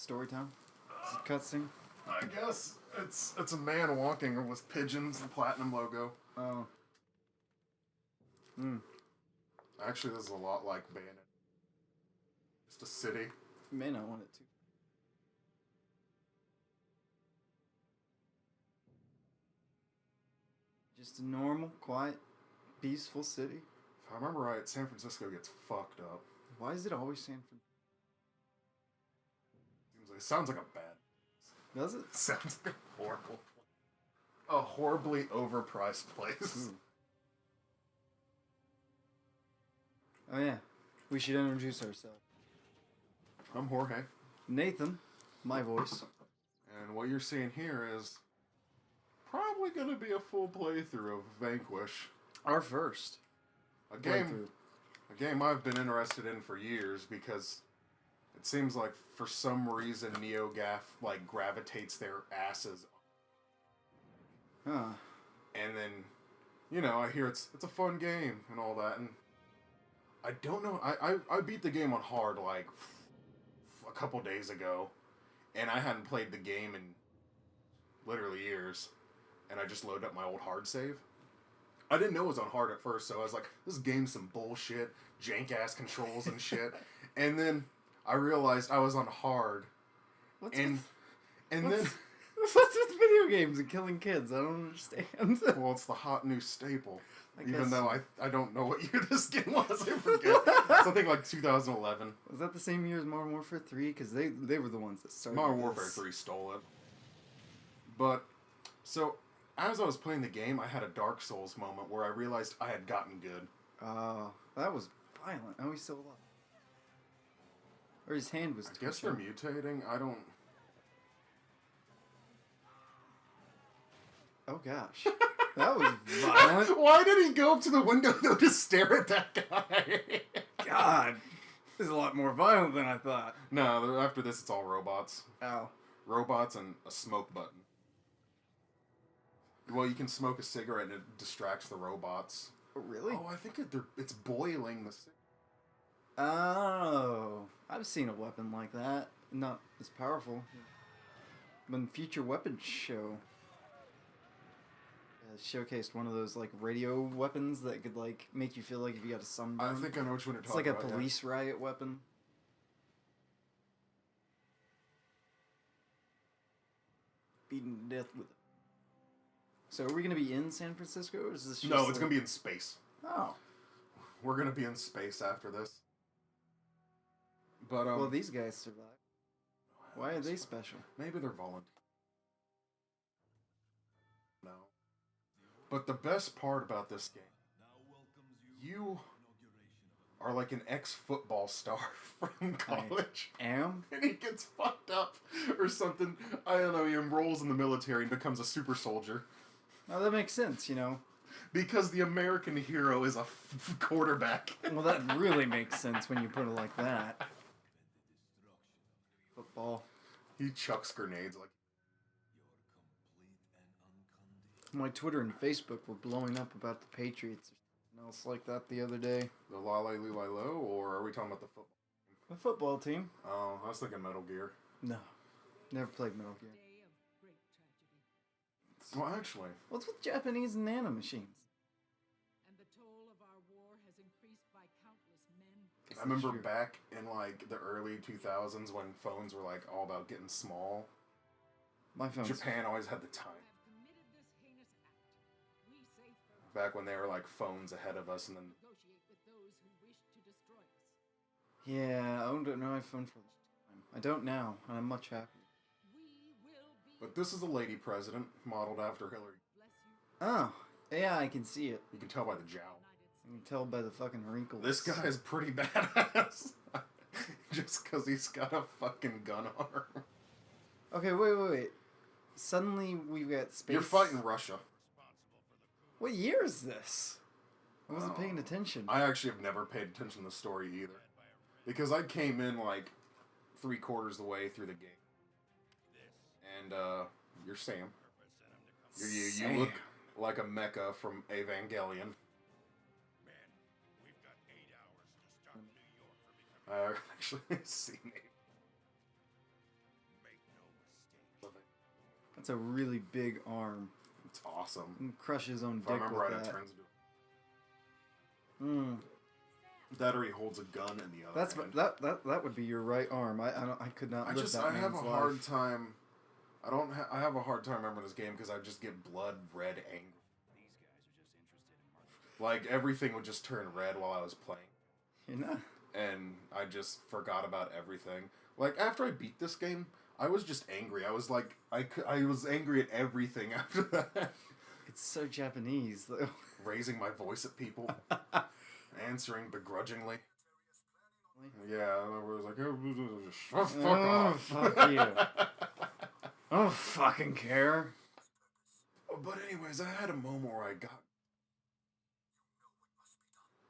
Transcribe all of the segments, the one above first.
Story time? Is it cutscene? I guess it's a man walking with pigeons, the platinum logo. Oh. Hmm. Actually, this is a lot like Bayonet. Just a city. You may not want it to. Just a normal, quiet, peaceful city. If I remember right, San Francisco gets fucked up. Why is it always San Francisco? Sounds like a bad. Does it? Sounds like a horribly overpriced place. Ooh. Oh yeah, we should introduce ourselves. I'm Jorge. Nathan, my voice. And what you're seeing here is probably going to be a full playthrough of Vanquish. Our first. A game I've been interested in for years because it seems like for some reason NeoGaf like gravitates their asses. Huh. And then, you know, I hear it's a fun game and all that, and I don't know. I beat the game on hard like a couple days ago, and I hadn't played the game in literally years, and I just loaded up my old hard save. I didn't know it was on hard at first, so I was like, this game's some bullshit, jank-ass controls and shit. And then I realized I was on hard. What's then... What's with video games and killing kids? I don't understand. Well, it's the hot new staple. Even guess. though I don't know what year this game was. I forget. Something like 2011. Was that the same year as Modern Warfare 3? Because they were the ones that started Modern Warfare 3 stole it. But, so... as I was playing the game, I had a Dark Souls moment where I realized I had gotten good. That was violent. Oh, he's still alive. Or his hand was I guess they're mutating. I don't... Oh, gosh. That was violent. Why did he go up to the window, though, to stare at that guy? God. This is a lot more violent than I thought. No, after this, it's all robots. Ow. Robots and a smoke button. Well, you can smoke a cigarette and it distracts the robots. Oh, really? Oh, I think it's boiling the cigarette. Oh. I've seen a weapon like that. Not as powerful. When Future Weapons Show showcased one of those, like, radio weapons that could, like, make you feel like if you got a sunburn. I think I know which one you're It's talking like about. a police riot weapon. Beaten to death with it. So are we going to be in San Francisco, or is this just... No, it's going to be in space. Oh. We're going to be in space after this. But, well, these guys survived. Why are they special? Maybe they're volunteers. No. But the best part about this game, you are like an ex-football star from college. I am? And he gets fucked up or something. I don't know, he enrolls in the military and becomes a super soldier. Oh, that makes sense, you know. Because the American hero is a quarterback. Well, that really makes sense when you put it like that. Football. He chucks grenades like... My Twitter and Facebook were blowing up about the Patriots or something else like that the other day. The La-La-Lu-La-Lo, or are we talking about the football? The football team? Oh, I was thinking Metal Gear. No. Never played Metal Gear. Well, actually... What's with Japanese and nanomachines? And the toll of our war has increased by countless men. I remember back in, like, the early 2000s when phones were, like, all about getting small. My phone. Japan always had the time. Back when they were, like, phones ahead of us, and then... Negotiate with those who wish to destroy us. Yeah, I owned an iPhone for a long time. I don't now, and I'm much happier. But this is a lady president, modeled after Hillary. Oh, yeah, I can see it. You can tell by the jowl. You can tell by the fucking wrinkles. This guy is pretty badass. Just because he's got a fucking gun arm. Okay, wait. Suddenly we've got space. You're fighting Russia. What year is this? I wasn't paying attention. I actually have never paid attention to the story either. Because I came in like 3/4 the way through the game. And, you're Sam. You look like a mecha from Evangelion. Man, we've got 8 hours to start New York for becoming... I actually see me. That's a really big arm. It's awesome. You can crush his own If I dick remember with right, it that. turns into that, or he holds a gun in the other hand. That would be your right arm. I could not live that I have a man's hard life. time. I have a hard time remembering this game because I just get blood red angry. These guys are just interested in marketing. Like everything would just turn red while I was playing, You know. and I just forgot about everything. Like after I beat this game, I was just angry. I was like, I was angry at everything after that. It's so Japanese though. Raising my voice at people, answering begrudgingly. Yeah, I was like, oh, fuck off. Fuck you. I don't fucking care. But anyways, I had a moment where I got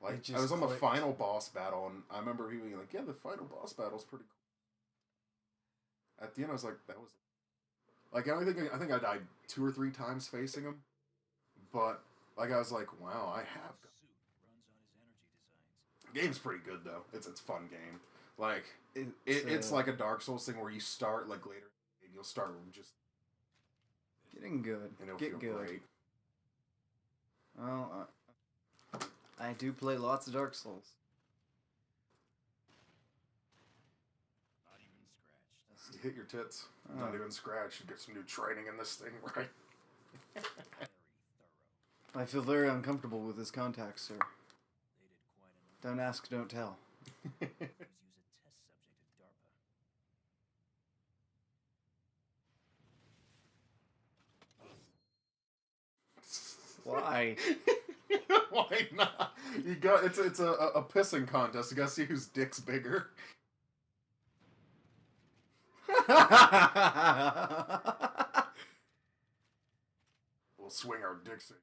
like It just I was on the clicked. final boss battle, and I remember he being like, "Yeah, the final boss battle's pretty cool." At the end, I was like, "That was like I think I died 2 or 3 times facing him, but like I was like, wow, I have." Suit runs on his energy designs. Game's pretty good though. It's a fun game. Like It's, it's like a Dark Souls thing where you start like later, and you'll start just getting good. and it'll Get feel good. great. Well, I do play lots of Dark Souls. Not even scratched. You hit your tits, Oh. not even scratch. You get some new training in this thing, right? Very thorough. I feel very uncomfortable with this contact, sir. They did quite a number. Don't ask, don't tell. He was used a test subject at DARPA. Why? Why not? You got it's a pissing contest. You gotta see whose dick's bigger. We'll swing our dicks in.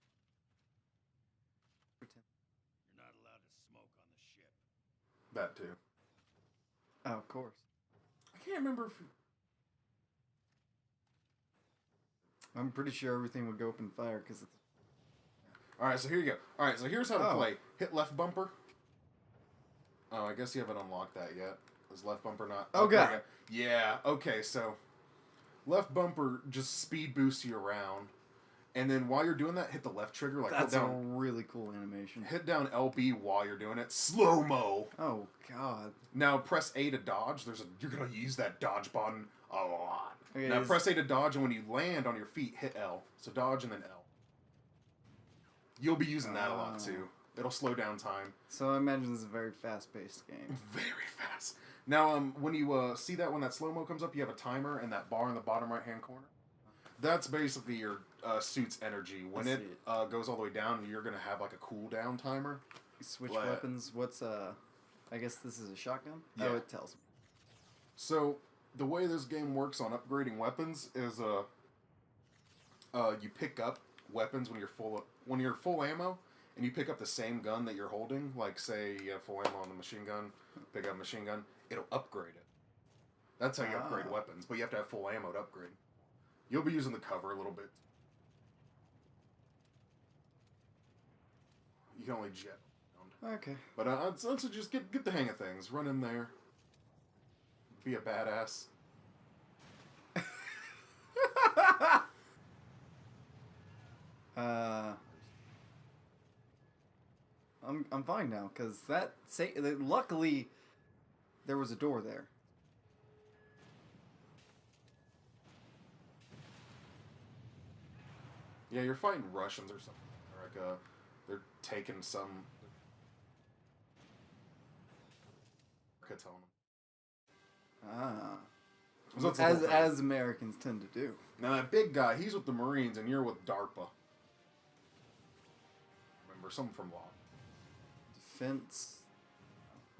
You're not allowed to smoke on the ship. That too. Oh, of course. I can't remember if I'm pretty sure everything would go up in fire because it's. Alright, so here you go. Alright, so here's how to Oh. play. Hit left bumper. Oh, I guess you haven't unlocked that yet. Is left bumper not? Oh, there God. you go. Yeah, okay, so left bumper just speed boosts you around. And then while you're doing that, hit the left trigger. Like That's hit a down, really cool animation. hit down LB while you're doing it. Slow-mo. Oh, God. Now press A to dodge. You're gonna use that dodge button a lot. Okay, Now press A to dodge, and when you land on your feet, hit L. So dodge and then L. You'll be using that a lot Oh. too. It'll slow down time So I imagine this is a very fast-paced game. very fast. Now, when you see that when that slow mo comes up, you have a timer and that bar in the bottom right hand corner. That's basically your suit's energy. When I it see it. goes all the way down, you're gonna have like a cooldown timer. Switch Like- weapons. What's I guess this is a shotgun. Yeah. Oh, it tells me. So the way this game works on upgrading weapons is you pick up weapons when you're full ammo, and you pick up the same gun that you're holding. Like say you have full ammo on the machine gun, pick up a machine gun, it'll upgrade it. That's how you upgrade Ah. weapons, but you have to have full ammo to upgrade. You'll be using the cover a little bit. You can only jet around. Okay. But so just get the hang of things. Run in there. Be a badass. I'm fine now because luckily there was a door there. Yeah, you're fighting Russians or something. Or like they're taking some. Ah. So that's the whole thing. As Americans tend to do. Now that big guy, he's with the Marines, and you're with DARPA. Remember, something from law.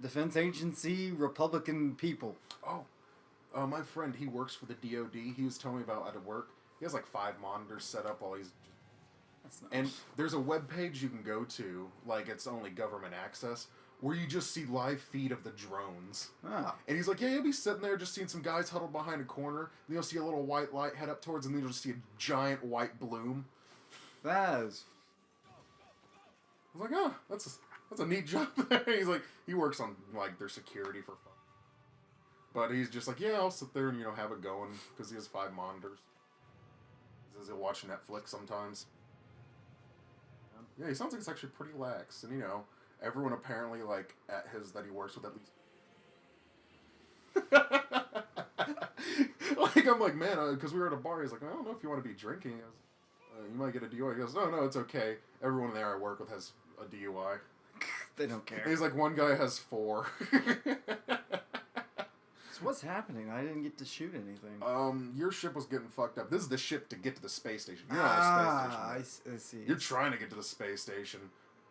Defense Agency, Republican people. Oh, my friend, he works for the DoD. He was telling me about at work. He has like 5 monitors set up while he's. That's nice. And there's a web page you can go to, like it's only government access, where you just see live feed of the drones. Ah. And he's like, yeah, you'll be sitting there just seeing some guys huddled behind a corner, and you'll see a little white light head up towards, and then you'll just see a giant white bloom. That is. I was like, oh, that's a neat job there. He's like, he works on like their security for fun. But he's just like, yeah, I'll sit there and have it going because he has 5 monitors. Does he watch Netflix sometimes? Yeah, he sounds like he's actually pretty lax, and you know, everyone apparently like at his that he works with at least. Like I'm like, man, because we were at a bar. He's like, I don't know if you want to be drinking. I was, you might get a DUI. He goes, no, it's okay. Everyone there I work with has a DUI. They don't care. He's like, one guy has 4. So what's happening? I didn't get to shoot anything. Your ship was getting fucked up. This is the ship to get to the space station. You're not a space station. I see. You're trying to get to the space station,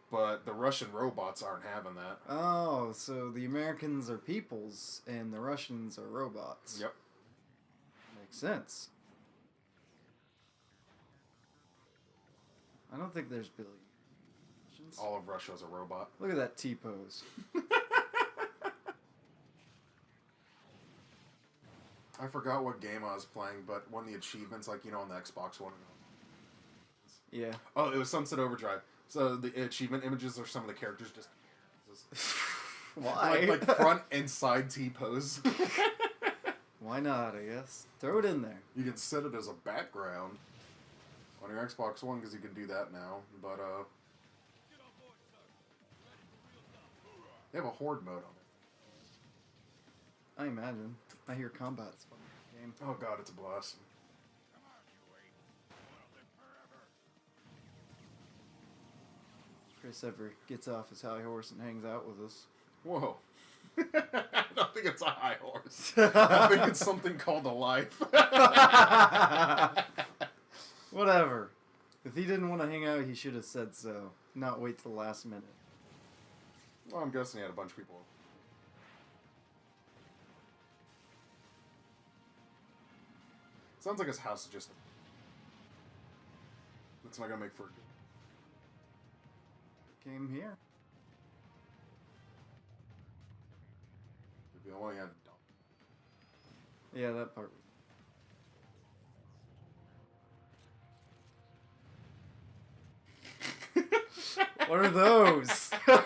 but the Russian robots aren't having that. Oh, so the Americans are peoples and the Russians are robots. Yep. Makes sense. I don't think there's billions. All of Russia is a robot. Look at that T-pose. I forgot what game I was playing, but one of the achievements, like, you know, on the Xbox One. Yeah. Oh, it was Sunset Overdrive. So the achievement images are some of the characters just... Why? like front and side T-pose. Why not, I guess? Throw it in there. You can set it as a background on your Xbox One, because you can do that now. But, they have a horde mode on it. I imagine. I hear combat's fun in the game. Oh god, it's a blast. Chris ever gets off his high horse and hangs out with us. Whoa. I don't think it's a high horse. I think it's something called a life. Whatever. If he didn't want to hang out, he should have said so. Not wait till the last minute. Well, I'm guessing he had a bunch of people. Sounds like his house is just... It's not gonna make for a good... Came here. If you only had... Yeah, that part. What are those? I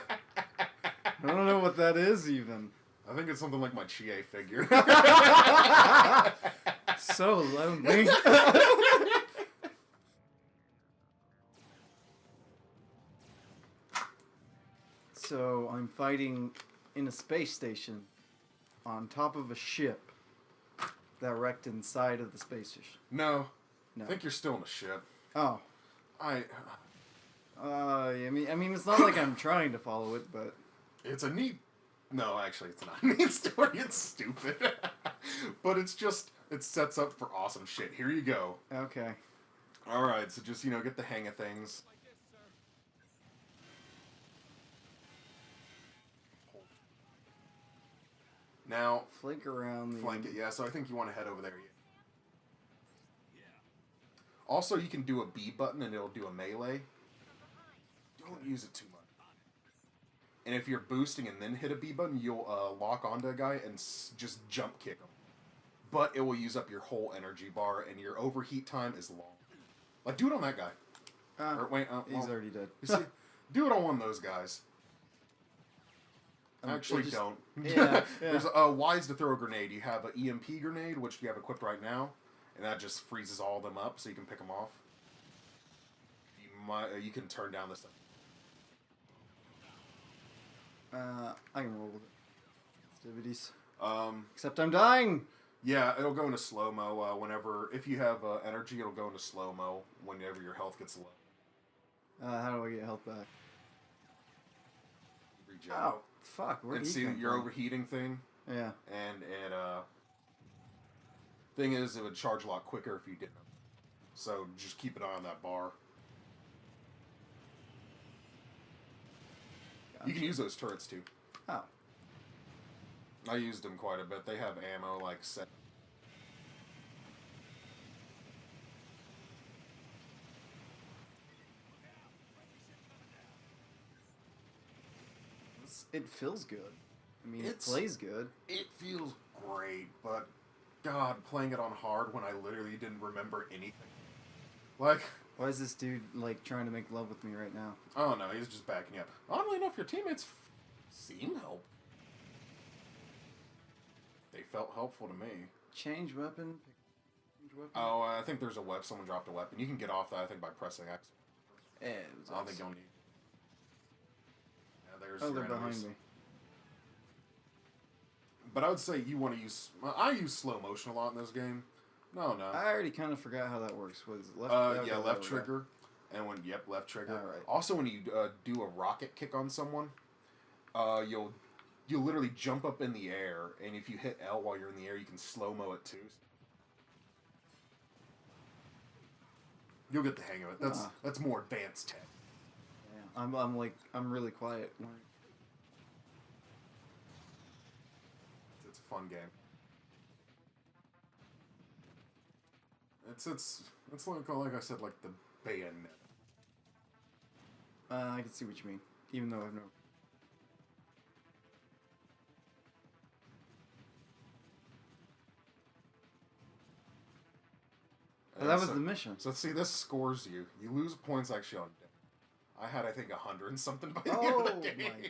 don't know what that is even. I think it's something like my Chie figure. So lonely. So I'm fighting in a space station on top of a ship that wrecked inside of the space station. No. No. I think you're still in a ship. Oh. I mean, it's not like I'm trying to follow it, but It's a neat... No, actually, it's not a neat story. It's stupid. But it's just... It sets up for awesome shit. Here you go. okay. Alright, so just, you know, get the hang of things. Now, Flake around the... flank it. Yeah, so I think you want to head over there. Also, you can do a B button and it'll do a melee. Don't use it too much. And if you're boosting and then hit a B button, you'll lock onto a guy and just jump kick him. But it will use up your whole energy bar, and your overheat time is long. Like, do it on that guy. Or, wait, he's already dead. You see, do it on one of those guys. Actually, just- don't. Yeah, There's wise to throw a grenade. You have an EMP grenade, which you have equipped right now, and that just freezes all of them up, so you can pick them off. You can turn down this. I can roll with it. Festivities. Um, Except I'm dying! yeah, it'll go into slow-mo whenever... If you have energy, it'll go into slow-mo whenever your health gets low. How do I get health back? Regen. Oh, fuck. Where And did he see come your from? overheating thing? Yeah. And it, thing is, it would charge a lot quicker if you didn't. So just keep an eye on that bar. You can use those turrets too. Oh. I used them quite a bit. They have ammo like set. It feels good. I mean, It's- it plays good. It feels great, but God, playing it on hard when I literally didn't remember anything. Like, Why is this dude, like, trying to make love with me right now? oh no, he's just backing up. Oddly enough, your teammates seem helpful. They felt helpful to me. Change weapon, pick weapon? Oh, I think there's a weapon. Someone dropped a weapon. You can get off that, I think, by pressing X. Yeah, it was I don't think awesome. you'll need. Yeah, there's Oh, your they're enemies. behind me. But I would say you want to use. I use slow motion a lot in this game. No. I already kind of forgot how that works. Was it left? Yeah, okay, there left we go. trigger, and left trigger. All right. Also, when you do a rocket kick on someone, you'll literally jump up in the air, and if you hit L while you're in the air, you can slow mo it too. You'll get the hang of it. That's more advanced tech. Yeah. I'm really quiet. It's a fun game. It's like I said, like the Bayonet. I can see what you mean, even though I've never. That was the mission. So see, this scores you. You lose points actually on death. I had, I think, 100 and something by the Oh end of the game. my